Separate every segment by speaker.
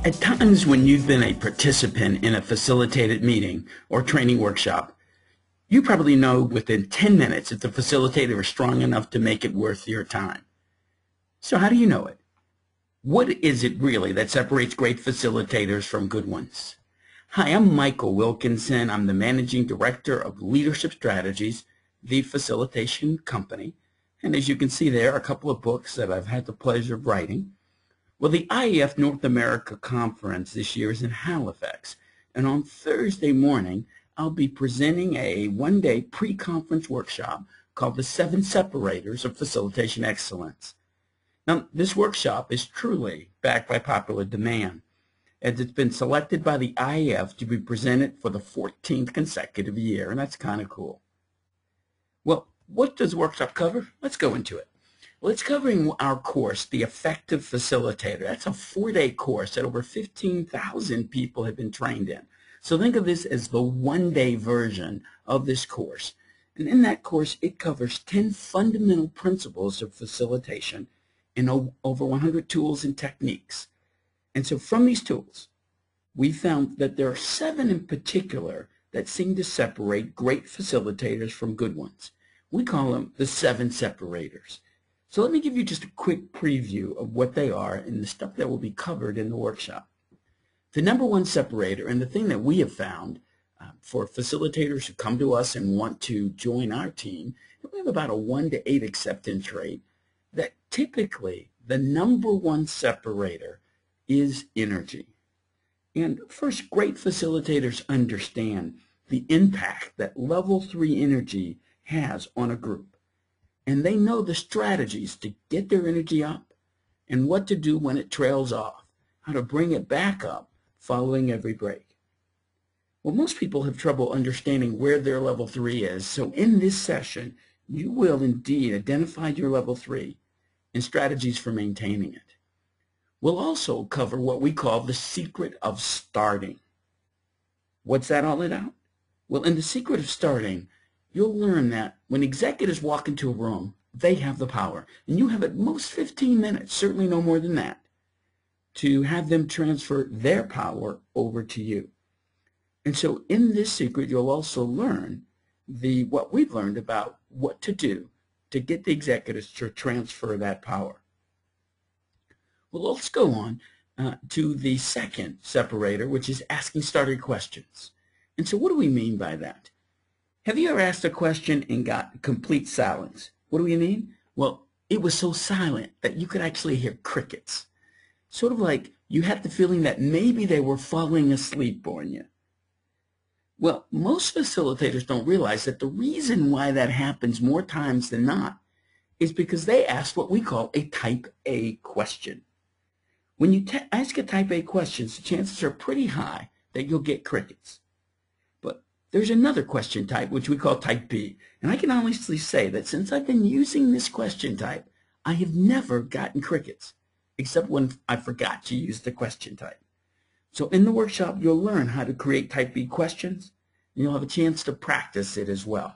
Speaker 1: At times when you've been a participant in a facilitated meeting or training workshop, you probably know within 10 minutes if the facilitator is strong enough to make it worth your time. So how do you know it? What is it really that separates great facilitators from good ones? Hi, I'm Michael Wilkinson. I'm the Managing Director of Leadership Strategies, the Facilitation company. And as you can see there, a couple of books that I've had the pleasure of writing. Well, the IAF North America Conference this year is in Halifax, and on Thursday morning, I'll be presenting a one-day pre-conference workshop called the Seven Separators of Facilitation Excellence. Now, this workshop is truly backed by popular demand, as it's been selected by the IAF to be presented for the 14th consecutive year, and that's kind of cool. Well, what does the workshop cover? Let's go into it. Well, it's covering our course, the Effective Facilitator. That's a 4-day course that over 15,000 people have been trained in. So think of this as the one-day version of this course. And in that course, it covers 10 fundamental principles of facilitation and over 100 tools and techniques. And so from these tools, we found that there are 7 in particular that seem to separate great facilitators from good ones. We call them the 7 Separators. So let me give you just a quick preview of what they are and the stuff that will be covered in the workshop. The number one separator, and the thing that we have found for facilitators who come to us and want to join our team, we have about a 1 to 8 acceptance rate, that typically the number one separator is energy. And first, great facilitators understand the impact that level 3 energy has on a group. And they know the strategies to get their energy up and what to do when it trails off, how to bring it back up following every break. Well, most people have trouble understanding where their level 3 is, so in this session, you will indeed identify your level 3 and strategies for maintaining it. We'll also cover what we call the secret of starting. What's that all about? Well, in the secret of starting, you'll learn that when executives walk into a room, they have the power. And you have at most 15 minutes, certainly no more than that, to have them transfer their power over to you. And so in this secret, you'll also learn what we've learned about what to do to get the executives to transfer that power. Well, let's go on to the second separator, which is asking starter questions. And so what do we mean by that? Have you ever asked a question and got complete silence? What do we mean? Well, it was so silent that you could actually hear crickets. Sort of like you had the feeling that maybe they were falling asleep on you. Well, most facilitators don't realize that the reason why that happens more times than not is because they ask what we call a type A question. When you ask a type A question, the chances are pretty high that you'll get crickets. There's another question type, which we call type B. And I can honestly say that since I've been using this question type, I have never gotten crickets, except when I forgot to use the question type. So in the workshop, you'll learn how to create type B questions, and you'll have a chance to practice it as well.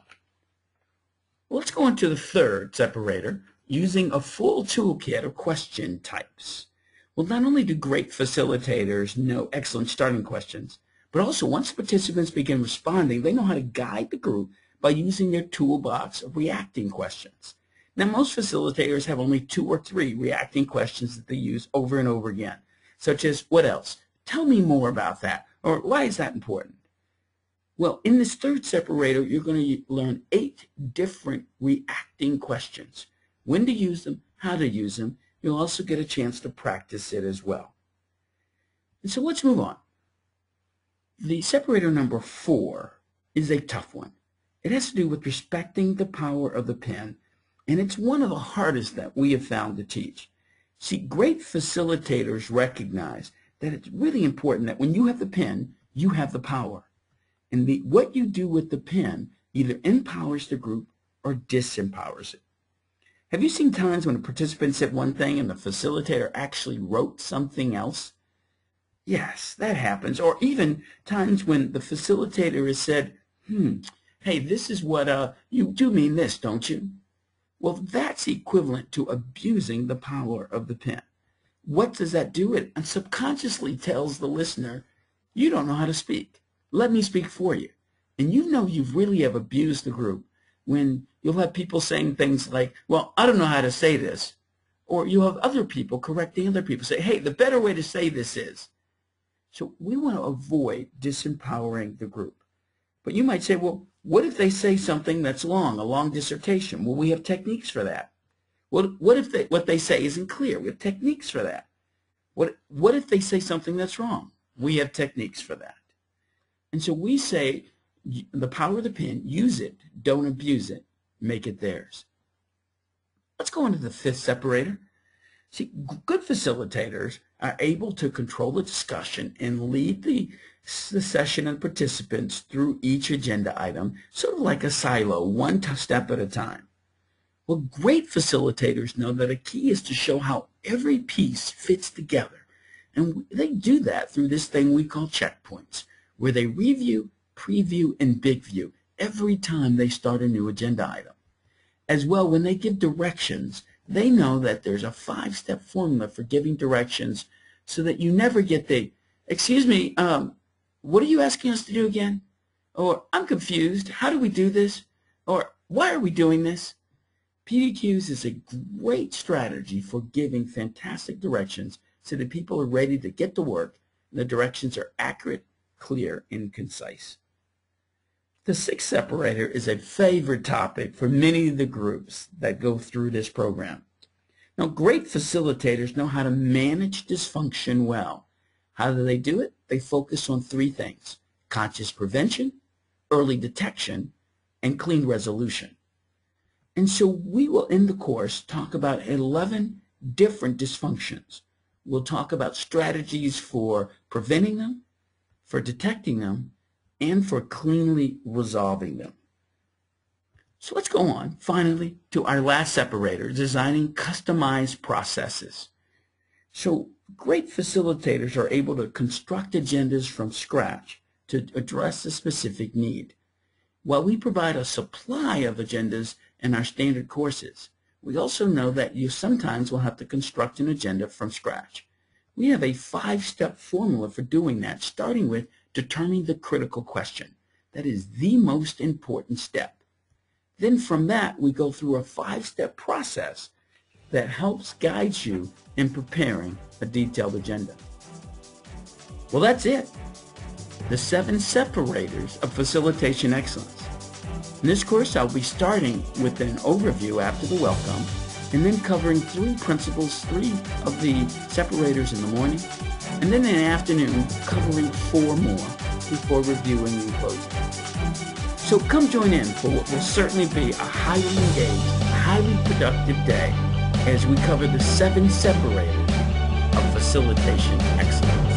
Speaker 1: Well, let's go on to the third separator, using a full toolkit of question types. Well, not only do great facilitators know excellent starting questions, but also, once participants begin responding, they know how to guide the group by using their toolbox of reacting questions. Now, most facilitators have only 2 or 3 reacting questions that they use over and over again, such as, what else? Tell me more about that, or why is that important? Well, in this third separator, you're going to learn 8 different reacting questions, when to use them, how to use them. You'll also get a chance to practice it as well. And so let's move on. The separator number 4 is a tough one. It has to do with respecting the power of the pen, and it's one of the hardest that we have found to teach. See, great facilitators recognize that it's really important that when you have the pen, you have the power. And what you do with the pen either empowers the group or disempowers it. Have you seen times when a participant said one thing and the facilitator actually wrote something else? Yes, that happens. Or even times when the facilitator has said, hey, this is what, you do mean this, don't you? Well, that's equivalent to abusing the power of the pen. what does that do? It subconsciously tells the listener, you don't know how to speak. Let me speak for you. And you know you really have abused the group when you'll have people saying things like, well, I don't know how to say this. Or you'll have other people correcting other people, say, hey, the better way to say this is. So we want to avoid disempowering the group. But you might say, well, what if they say something that's long, a long dissertation? Well, we have techniques for that. What if what they say isn't clear? We have techniques for that. What if they say something that's wrong? We have techniques for that. And so we say, the power of the pen, use it, don't abuse it, make it theirs. Let's go into the fifth separator. See, good facilitators are able to control the discussion and lead the session and participants through each agenda item, sort of like a silo, one step at a time. Well, great facilitators know that a key is to show how every piece fits together. And they do that through this thing we call checkpoints, where they review, preview, and big view every time they start a new agenda item. As well, when they give directions, they know that there's a 5-step formula for giving directions so that you never get the, excuse me, what are you asking us to do again? Or, I'm confused, how do we do this? Or, why are we doing this? PEDQs is a great strategy for giving fantastic directions so that people are ready to get to work and the directions are accurate, clear, and concise. The sixth separator is a favorite topic for many of the groups that go through this program. Now, great facilitators know how to manage dysfunction well. How do they do it? They focus on 3 things: conscious prevention, early detection, and clean resolution. And so we will, in the course, talk about 11 different dysfunctions. We'll talk about strategies for preventing them, for detecting them, and for cleanly resolving them. So let's go on, finally, to our last separator, designing customized processes. So great facilitators are able to construct agendas from scratch to address a specific need. While we provide a supply of agendas in our standard courses, we also know that you sometimes will have to construct an agenda from scratch. We have a 5-step formula for doing that, starting with determining the critical question. That is the most important step. Then from that, we go through a 5-step process that helps guide you in preparing a detailed agenda. Well, that's it. The 7 separators of facilitation excellence. In this course, I'll be starting with an overview after the welcome, and then covering 3 principles, 3 of the separators in the morning, and then in the afternoon, covering 4 more before reviewing and closing. So come join in for what will certainly be a highly engaged, highly productive day as we cover the 7 separators of facilitation excellence.